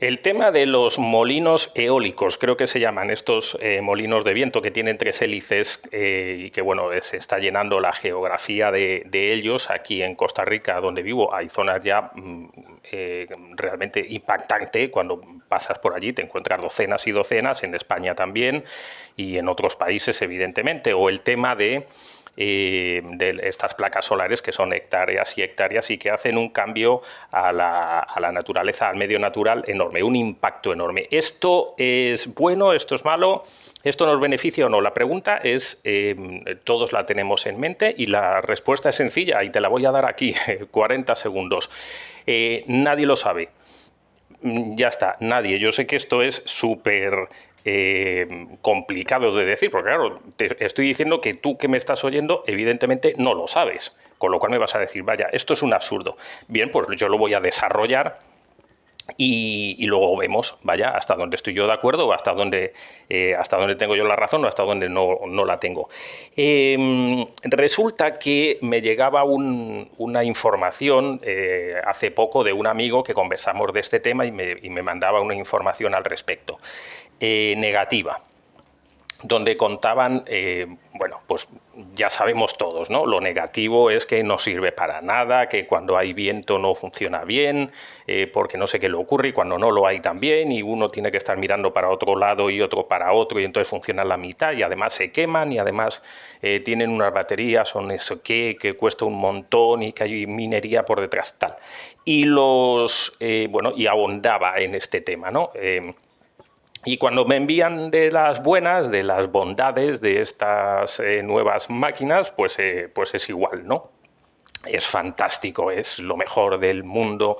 El tema de los molinos eólicos, creo que se llaman estos molinos de viento que tienen tres hélices y que bueno, se está llenando la geografía de ellos. Aquí en Costa Rica, donde vivo, hay zonas ya realmente impactantes. Cuando pasas por allí te encuentras docenas y docenas, en España también y en otros países evidentemente. O el tema de estas placas solares que son hectáreas y hectáreas y que hacen un cambio a la naturaleza, al medio natural enorme, un impacto enorme. ¿Esto es bueno? ¿Esto es malo? ¿Esto nos beneficia o no? La pregunta es, todos la tenemos en mente y la respuesta es sencilla y te la voy a dar aquí, 40 segundos. Nadie lo sabe. Ya está, nadie. Yo sé que esto es súper complicado de decir, porque claro, te estoy diciendo que tú que me estás oyendo, evidentemente no lo sabes, con lo cual me vas a decir, vaya, esto es un absurdo. Bien, pues yo lo voy a desarrollar y luego vemos, vaya, hasta dónde estoy yo de acuerdo o hasta dónde tengo yo la razón o hasta dónde no la tengo. Resulta que me llegaba una información hace poco de un amigo que conversamos de este tema y me mandaba una información al respecto, negativa, donde contaban, bueno, pues ya sabemos todos, ¿no? Lo negativo es que no sirve para nada, que cuando hay viento no funciona bien, porque no sé qué le ocurre, y cuando no lo hay también, y uno tiene que estar mirando para otro lado y otro para otro, y entonces funciona la mitad, y además se queman, y además tienen unas baterías, son eso que cuesta un montón, y que hay minería por detrás, tal. Y bueno, y abondaba en este tema, ¿no? Y cuando me envían de las buenas, de las bondades de estas nuevas máquinas, pues es igual, ¿no? Es fantástico, es lo mejor del mundo,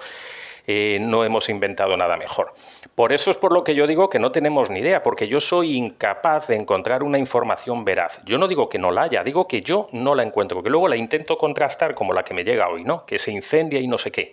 no hemos inventado nada mejor. Por eso es por lo que yo digo que no tenemos ni idea, porque yo soy incapaz de encontrar una información veraz. Yo no digo que no la haya, digo que yo no la encuentro, que luego la intento contrastar como la que me llega hoy, ¿no? Que se incendia y no sé qué.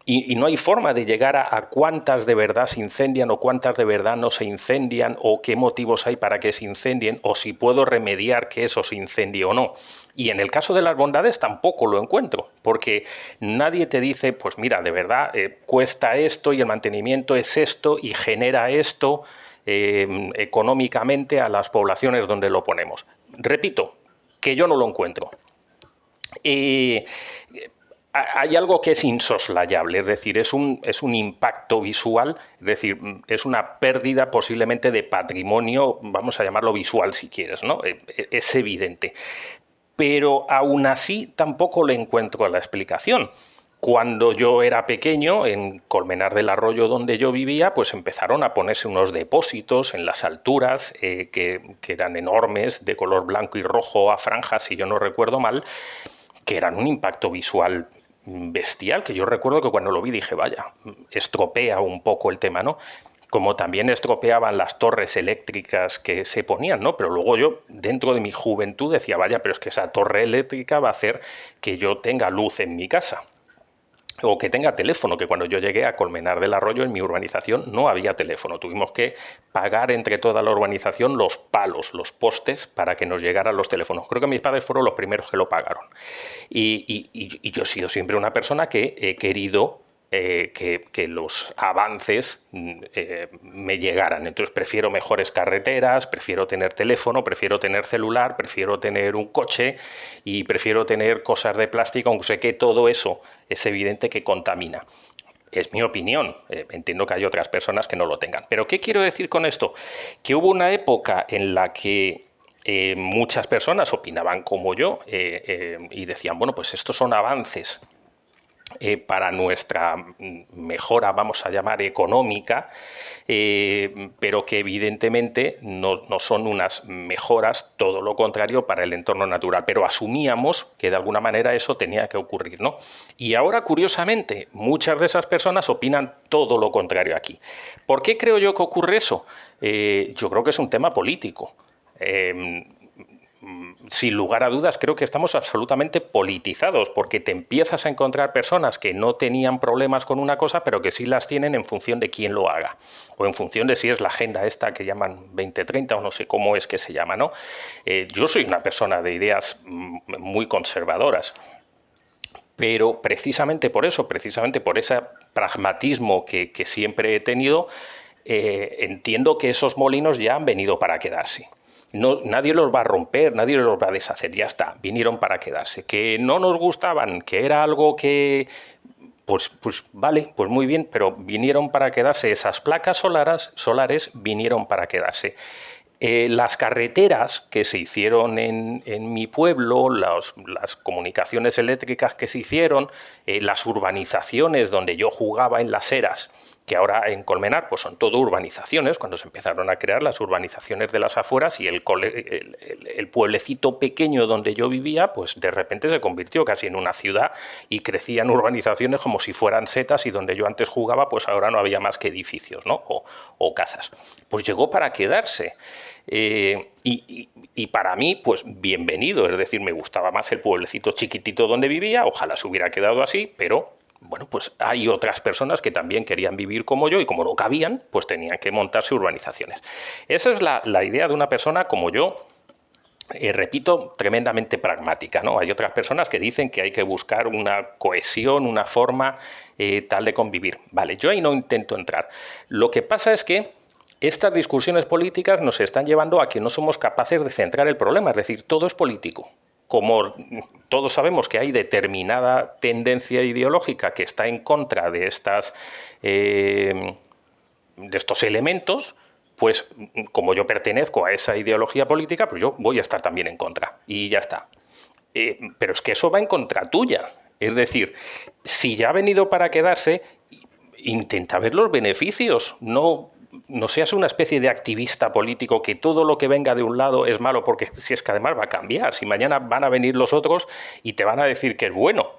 Y no hay forma de llegar a cuántas de verdad se incendian o cuántas de verdad no se incendian o qué motivos hay para que se incendien o si puedo remediar que eso se incendie o no. Y en el caso de las bondades tampoco lo encuentro, porque nadie te dice, pues mira, de verdad cuesta esto y el mantenimiento es esto y genera esto económicamente a las poblaciones donde lo ponemos. Repito, que yo no lo encuentro. Eh, Hay algo que es insoslayable, es decir, es un impacto visual, es decir, es una pérdida posiblemente de patrimonio, vamos a llamarlo visual si quieres, ¿no? Es evidente. Pero aún así tampoco le encuentro la explicación. Cuando yo era pequeño, en Colmenar del Arroyo donde yo vivía, pues empezaron a ponerse unos depósitos en las alturas que eran enormes, de color blanco y rojo a franjas, si yo no recuerdo mal, que eran un impacto visual bestial, que yo recuerdo que cuando lo vi dije, vaya, estropea un poco el tema, ¿no? Como también estropeaban las torres eléctricas que se ponían, ¿no? Pero luego yo, dentro de mi juventud, decía, vaya, pero es que esa torre eléctrica va a hacer que yo tenga luz en mi casa. O que tenga teléfono, que cuando yo llegué a Colmenar del Arroyo, en mi urbanización, no había teléfono. Tuvimos que pagar entre toda la urbanización los palos, los postes, para que nos llegaran los teléfonos. Creo que mis padres fueron los primeros que lo pagaron. Y yo he sido siempre una persona que he querido que los avances me llegaran. Entonces prefiero mejores carreteras, prefiero tener teléfono, prefiero tener celular, prefiero tener un coche y prefiero tener cosas de plástico, aunque sé que todo eso es evidente que contamina. Es mi opinión. Entiendo que hay otras personas que no lo tengan. Pero ¿qué quiero decir con esto? Que hubo una época en la que muchas personas opinaban como yo y decían, bueno, pues estos son avances para nuestra mejora, vamos a llamar, económica, pero que evidentemente no son unas mejoras, todo lo contrario, para el entorno natural. Pero asumíamos que de alguna manera eso tenía que ocurrir, ¿no? Y ahora, curiosamente, muchas de esas personas opinan todo lo contrario aquí. ¿Por qué creo yo que ocurre eso? Yo creo que es un tema político. Sin lugar a dudas, creo que estamos absolutamente politizados, porque te empiezas a encontrar personas que no tenían problemas con una cosa, pero que sí las tienen en función de quién lo haga, o en función de si es la agenda esta que llaman 2030 o no sé cómo es que se llama, ¿no? Yo soy una persona de ideas muy conservadoras, Pero precisamente por eso, precisamente por ese pragmatismo que siempre he tenido, entiendo que esos molinos ya han venido para quedarse. No, nadie los va a romper, nadie los va a deshacer, ya está, vinieron para quedarse. Que no nos gustaban, que era algo que, pues vale, pues muy bien, pero vinieron para quedarse. Esas placas solares vinieron para quedarse. Las carreteras que se hicieron en mi pueblo, las comunicaciones eléctricas que se hicieron, las urbanizaciones donde yo jugaba en las eras, que ahora en Colmenar pues son todo urbanizaciones, cuando se empezaron a crear las urbanizaciones de las afueras y el pueblecito pequeño donde yo vivía, pues de repente se convirtió casi en una ciudad y crecían urbanizaciones como si fueran setas, y donde yo antes jugaba pues ahora no había más que edificios, ¿no? O casas. Pues llegó para quedarse. Y para mí, pues bienvenido, es decir, me gustaba más el pueblecito chiquitito donde vivía, ojalá se hubiera quedado así, pero bueno, pues hay otras personas que también querían vivir como yo y como no cabían, pues tenían que montarse urbanizaciones. Esa es la idea de una persona como yo, repito, tremendamente pragmática, ¿no? Hay otras personas que dicen que hay que buscar una cohesión, una forma tal de convivir. Vale, yo ahí no intento entrar. Lo que pasa es que estas discusiones políticas nos están llevando a que no somos capaces de centrar el problema, es decir, todo es político. Como todos sabemos que hay determinada tendencia ideológica que está en contra de estos elementos, pues como yo pertenezco a esa ideología política, pues yo voy a estar también en contra. Y ya está. Pero es que eso va en contra tuya. Es decir, si ya ha venido para quedarse, intenta ver los beneficios, no seas una especie de activista político que todo lo que venga de un lado es malo, porque si es que además va a cambiar, si mañana van a venir los otros y te van a decir que es bueno,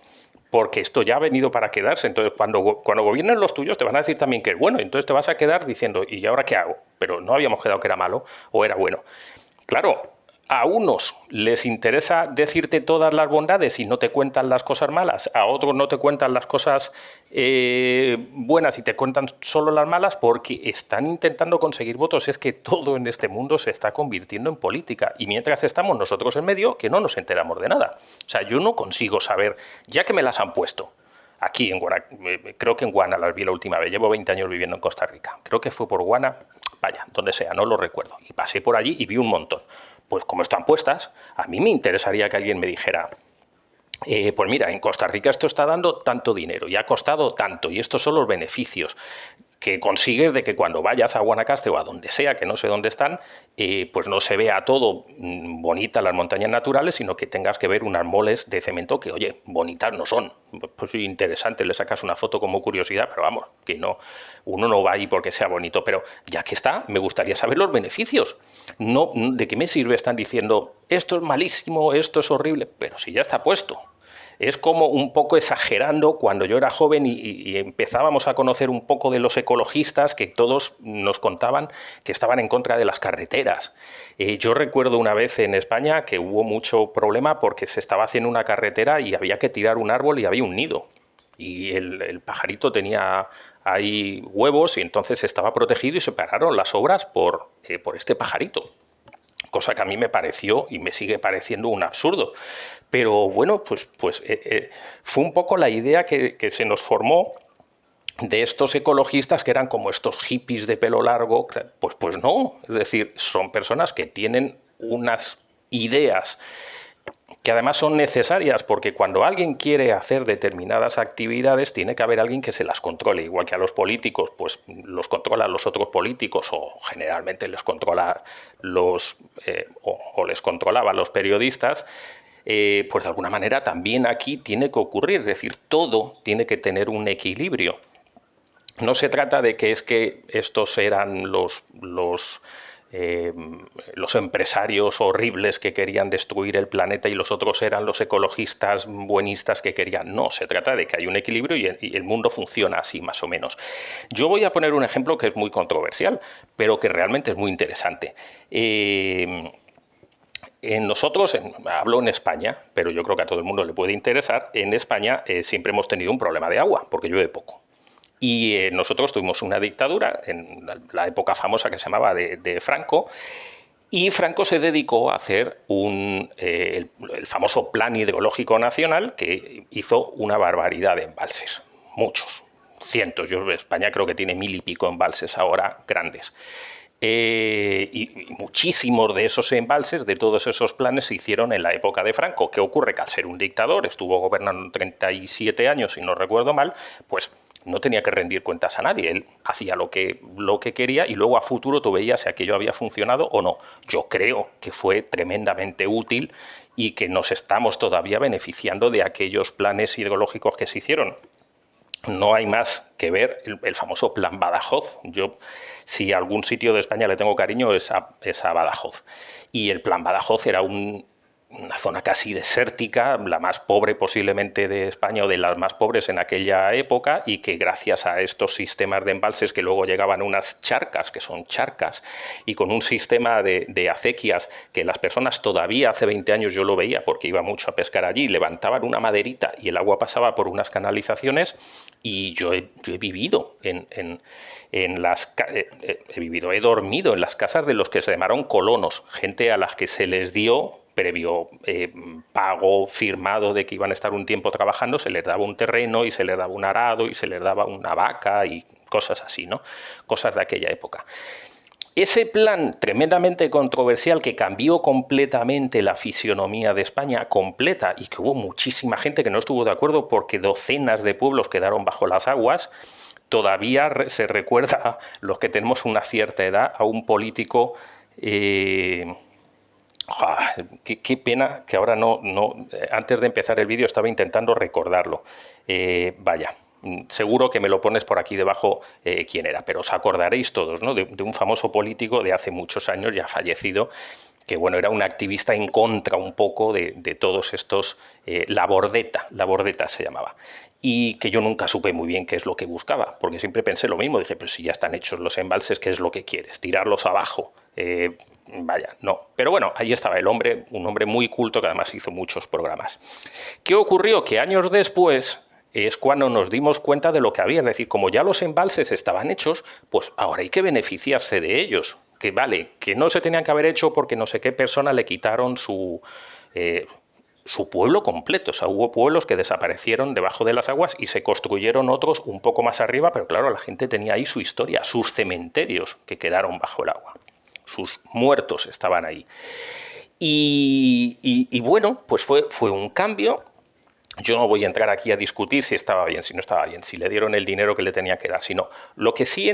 porque esto ya ha venido para quedarse. Entonces cuando gobiernen los tuyos te van a decir también que es bueno, entonces te vas a quedar diciendo, ¿y ahora qué hago? Pero no habíamos quedado que era malo o era bueno. Claro, a unos les interesa decirte todas las bondades y no te cuentan las cosas malas, a otros no te cuentan las cosas buenas y te cuentan solo las malas, porque están intentando conseguir votos. Es que todo en este mundo se está convirtiendo en política, y mientras estamos nosotros en medio, que no nos enteramos de nada. O sea, yo no consigo saber, ya que me las han puesto, aquí en Guana, creo que en Guana las vi la última vez, llevo 20 años viviendo en Costa Rica, creo que fue por Guana, vaya, donde sea, no lo recuerdo, y pasé por allí y vi un montón. Pues como están puestas, a mí me interesaría que alguien me dijera, pues mira, en Costa Rica esto está dando tanto dinero y ha costado tanto, y estos son los beneficios que consigues de que cuando vayas a Guanacaste o a donde sea, que no sé dónde están, pues no se vea todo bonita las montañas naturales, sino que tengas que ver unas moles de cemento que, oye, bonitas no son. Pues interesante, le sacas una foto como curiosidad, pero vamos, que no, uno no va ahí porque sea bonito. Pero ya que está, me gustaría saber los beneficios. No, ¿de qué me sirve? Están diciendo, esto es malísimo, esto es horrible, pero si ya está puesto. Es como un poco exagerando cuando yo era joven y empezábamos a conocer un poco de los ecologistas, que todos nos contaban que estaban en contra de las carreteras. Yo recuerdo una vez en España que hubo mucho problema porque se estaba haciendo una carretera y había que tirar un árbol y había un nido. Y el pajarito tenía ahí huevos y entonces estaba protegido y se pararon las obras por este pajarito. Cosa que a mí me pareció y me sigue pareciendo un absurdo. Pero bueno, pues fue un poco la idea que se nos formó de estos ecologistas que eran como estos hippies de pelo largo. Pues no, es decir, son personas que tienen unas ideas que además son necesarias, porque cuando alguien quiere hacer determinadas actividades tiene que haber alguien que se las controle, igual que a los políticos pues los controlan los otros políticos, o generalmente les controla o les controlaba los periodistas. Pues de alguna manera también aquí tiene que ocurrir, es decir, todo tiene que tener un equilibrio. No se trata de que es que estos eran los empresarios horribles que querían destruir el planeta y los otros eran los ecologistas buenistas que querían. No, se trata de que hay un equilibrio y el mundo funciona así, más o menos. Yo voy a poner un ejemplo que es muy controversial, pero que realmente es muy interesante. Nosotros, hablo en España, pero yo creo que a todo el mundo le puede interesar, en España siempre hemos tenido un problema de agua, porque llueve poco. Y nosotros tuvimos una dictadura en la época famosa que se llamaba de Franco, Y Franco se dedicó a hacer el famoso Plan Hidrológico Nacional, que hizo una barbaridad de embalses, muchos, cientos. España creo que tiene 1000 y pico embalses ahora grandes. Y muchísimos de esos embalses, de todos esos planes, se hicieron en la época de Franco. ¿Qué ocurre? Que al ser un dictador, estuvo gobernando 37 años, si no recuerdo mal, pues no tenía que rendir cuentas a nadie. Él hacía lo que quería y luego a futuro tú veías si aquello había funcionado o no. Yo creo que fue tremendamente útil y que nos estamos todavía beneficiando de aquellos planes hidrológicos que se hicieron. No hay más que ver el famoso Plan Badajoz. Yo, si a algún sitio de España le tengo cariño, es a Badajoz. Y el Plan Badajoz era una zona casi desértica, la más pobre posiblemente de España o de las más pobres en aquella época, y que gracias a estos sistemas de embalses que luego llegaban a unas charcas, que son charcas, y con un sistema de acequias que las personas todavía hace 20 años yo lo veía porque iba mucho a pescar allí, levantaban una maderita y el agua pasaba por unas canalizaciones, y yo he vivido he dormido en las casas de los que se llamaron colonos, gente a las que se les dio previo pago firmado de que iban a estar un tiempo trabajando, se les daba un terreno y se les daba un arado y se les daba una vaca y cosas así, ¿no? Cosas de aquella época. Ese plan tremendamente controversial que cambió completamente la fisionomía de España, completa, y que hubo muchísima gente que no estuvo de acuerdo porque docenas de pueblos quedaron bajo las aguas, todavía se recuerda, los que tenemos una cierta edad, a un político... qué pena que ahora no, antes de empezar el vídeo estaba intentando recordarlo. Vaya, seguro que me lo pones por aquí debajo quién era, pero os acordaréis todos, ¿no? De un famoso político de hace muchos años, ya fallecido, que bueno, era un activista en contra un poco de todos estos, la Bordeta se llamaba, y que yo nunca supe muy bien qué es lo que buscaba, porque siempre pensé lo mismo, dije, pero si ya están hechos los embalses, ¿qué es lo que quieres? ¿Tirarlos abajo? Vaya, no. Pero bueno, ahí estaba el hombre, un hombre muy culto que además hizo muchos programas. ¿Qué ocurrió? Que años después es cuando nos dimos cuenta de lo que había, es decir, como ya los embalses estaban hechos, pues ahora hay que beneficiarse de ellos. Que vale, que no se tenían que haber hecho porque no sé qué persona le quitaron su pueblo completo. O sea, hubo pueblos que desaparecieron debajo de las aguas y se construyeron otros un poco más arriba, pero claro, la gente tenía ahí su historia, sus cementerios que quedaron bajo el agua. Sus muertos estaban ahí. Y bueno, pues fue un cambio. Yo no voy a entrar aquí a discutir si estaba bien, si no estaba bien, si le dieron el dinero que le tenía que dar, sino lo que sí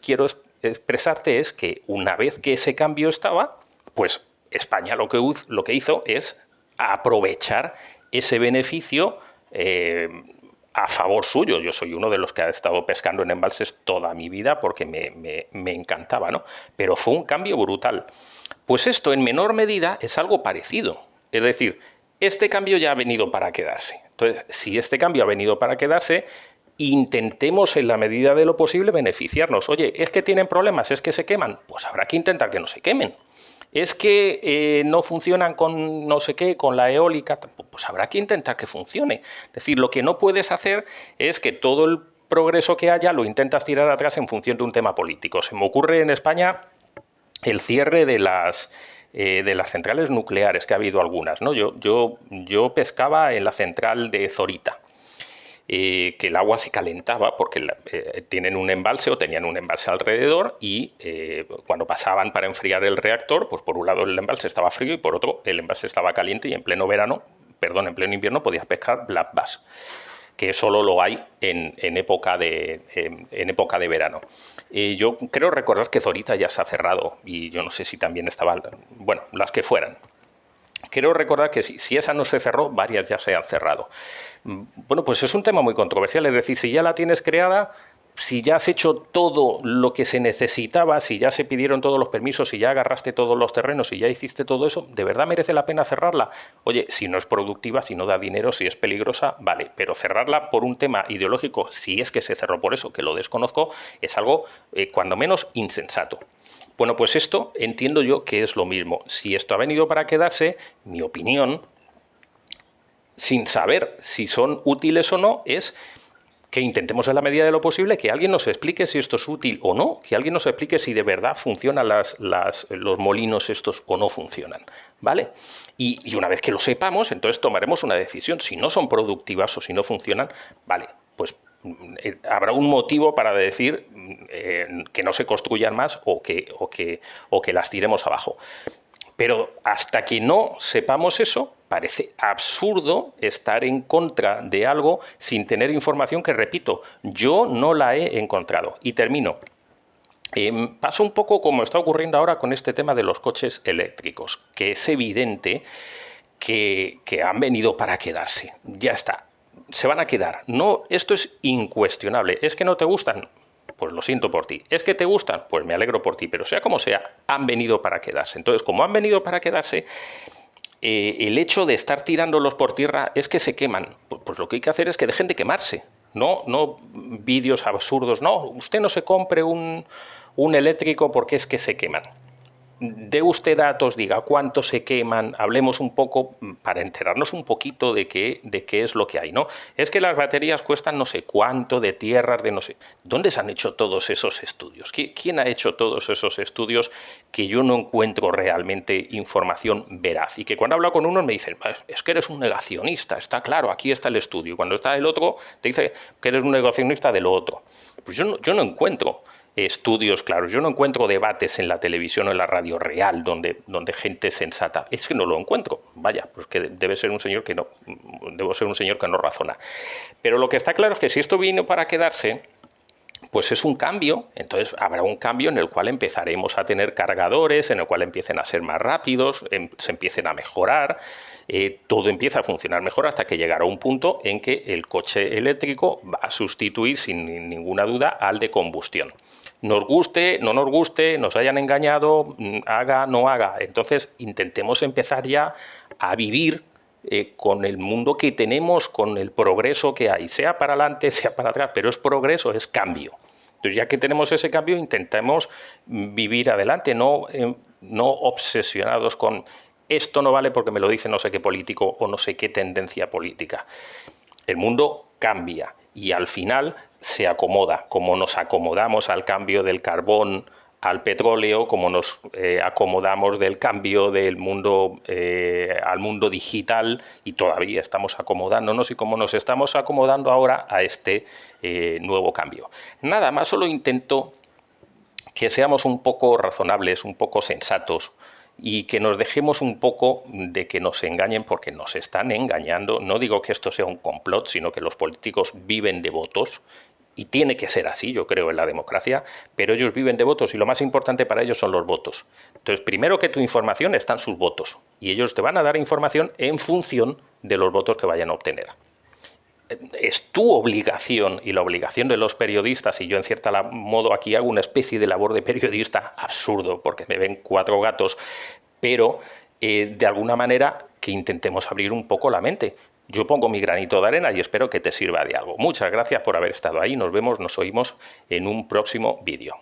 quiero expresarte es que una vez que ese cambio estaba, pues España lo que hizo es aprovechar ese beneficio a favor suyo. Yo soy uno de los que ha estado pescando en embalses toda mi vida porque me encantaba, ¿no? Pero fue un cambio brutal. Pues esto en menor medida es algo parecido. Es decir, este cambio ya ha venido para quedarse. Entonces, si este cambio ha venido para quedarse, intentemos en la medida de lo posible beneficiarnos. Oye, ¿es que tienen problemas? ¿Es que se queman? Pues habrá que intentar que no se quemen. ¿Es que no funcionan con no sé qué, con la eólica? Pues habrá que intentar que funcione. Es decir, lo que no puedes hacer es que todo el progreso que haya lo intentas tirar atrás en función de un tema político. Se me ocurre en España el cierre de las centrales nucleares, que ha habido algunas, ¿no? Yo pescaba en la central de Zorita. Que el agua se calentaba porque tienen un embalse o tenían un embalse alrededor y cuando pasaban para enfriar el reactor, pues por un lado el embalse estaba frío y por otro el embalse estaba caliente y en pleno invierno podías pescar black bass, que solo lo hay en época de verano. Yo creo recordar que Zorita ya se ha cerrado y yo no sé si también estaban, bueno, las que fueran. Quiero recordar que si esa no se cerró, varias ya se han cerrado. Bueno, pues es un tema muy controversial, es decir, si ya la tienes creada, si ya has hecho todo lo que se necesitaba, si ya se pidieron todos los permisos, si ya agarraste todos los terrenos, si ya hiciste todo eso, ¿de verdad merece la pena cerrarla? Oye, si no es productiva, si no da dinero, si es peligrosa, vale, pero cerrarla por un tema ideológico, si es que se cerró por eso, que lo desconozco, es algo cuando menos insensato. Bueno, pues esto entiendo yo que es lo mismo. Si esto ha venido para quedarse, mi opinión, sin saber si son útiles o no, es que intentemos en la medida de lo posible que alguien nos explique si esto es útil o no, que alguien nos explique si de verdad funcionan los molinos estos o no funcionan, ¿vale? Y una vez que lo sepamos, entonces tomaremos una decisión. Si no son productivas o si no funcionan, vale, pues habrá un motivo para decir que no se construyan más o que las tiremos abajo. Pero hasta que no sepamos eso, parece absurdo estar en contra de algo sin tener información que, repito, yo no la he encontrado. Y termino. Pasa un poco como está ocurriendo ahora con este tema de los coches eléctricos, que es evidente que han venido para quedarse. Ya está. Se van a quedar. No, esto es incuestionable. ¿Es que no te gustan? Pues lo siento por ti. ¿Es que te gustan? Pues me alegro por ti. Pero sea como sea, han venido para quedarse. Entonces, como han venido para quedarse, el hecho de estar tirándolos por tierra es que se queman. Pues lo que hay que hacer es que dejen de quemarse. No vídeos absurdos. No, usted no se compre un eléctrico porque es que se queman. Dé usted datos, diga cuánto se queman, hablemos un poco para enterarnos un poquito de qué es lo que hay, ¿no? Es que las baterías cuestan no sé cuánto, de tierras, de no sé... ¿Dónde se han hecho todos esos estudios? ¿Quién ha hecho todos esos estudios que yo no encuentro realmente información veraz? Y que cuando hablo con unos me dicen, es que eres un negacionista, está claro, aquí está el estudio. Y cuando está el otro, te dice que eres un negacionista de lo otro. Pues yo no encuentro estudios claros. Yo no encuentro debates en la televisión o en la radio real donde gente sensata. Es que no lo encuentro. Vaya, pues que debo ser un señor que no razona. Pero lo que está claro es que si esto vino para quedarse, pues es un cambio. Entonces habrá un cambio en el cual empezaremos a tener cargadores, en el cual empiecen a ser más rápidos, se empiecen a mejorar. Todo empieza a funcionar mejor hasta que llegará un punto en que el coche eléctrico va a sustituir sin ninguna duda al de combustión. Nos guste, no nos guste, nos hayan engañado, haga, no haga. Entonces intentemos empezar ya a vivir con el mundo que tenemos, con el progreso que hay, sea para adelante, sea para atrás, pero es progreso, es cambio. Entonces ya que tenemos ese cambio, intentemos vivir adelante, no obsesionados con esto no vale porque me lo dice no sé qué político o no sé qué tendencia política. El mundo cambia y al final se acomoda, como nos acomodamos al cambio del carbón al petróleo, como nos acomodamos del cambio del mundo al mundo digital y todavía estamos acomodándonos y como nos estamos acomodando ahora a este nuevo cambio. Nada más, solo intento que seamos un poco razonables, un poco sensatos, y que nos dejemos un poco de que nos engañen porque nos están engañando. No digo que esto sea un complot, sino que los políticos viven de votos y tiene que ser así, yo creo, en la democracia, pero ellos viven de votos y lo más importante para ellos son los votos. Entonces, primero que tu información están sus votos y ellos te van a dar información en función de los votos que vayan a obtener. Es tu obligación y la obligación de los periodistas, y yo en cierto modo aquí hago una especie de labor de periodista absurdo porque me ven 4 gatos, pero de alguna manera que intentemos abrir un poco la mente. Yo pongo mi granito de arena y espero que te sirva de algo. Muchas gracias por haber estado ahí. Nos vemos, nos oímos en un próximo vídeo.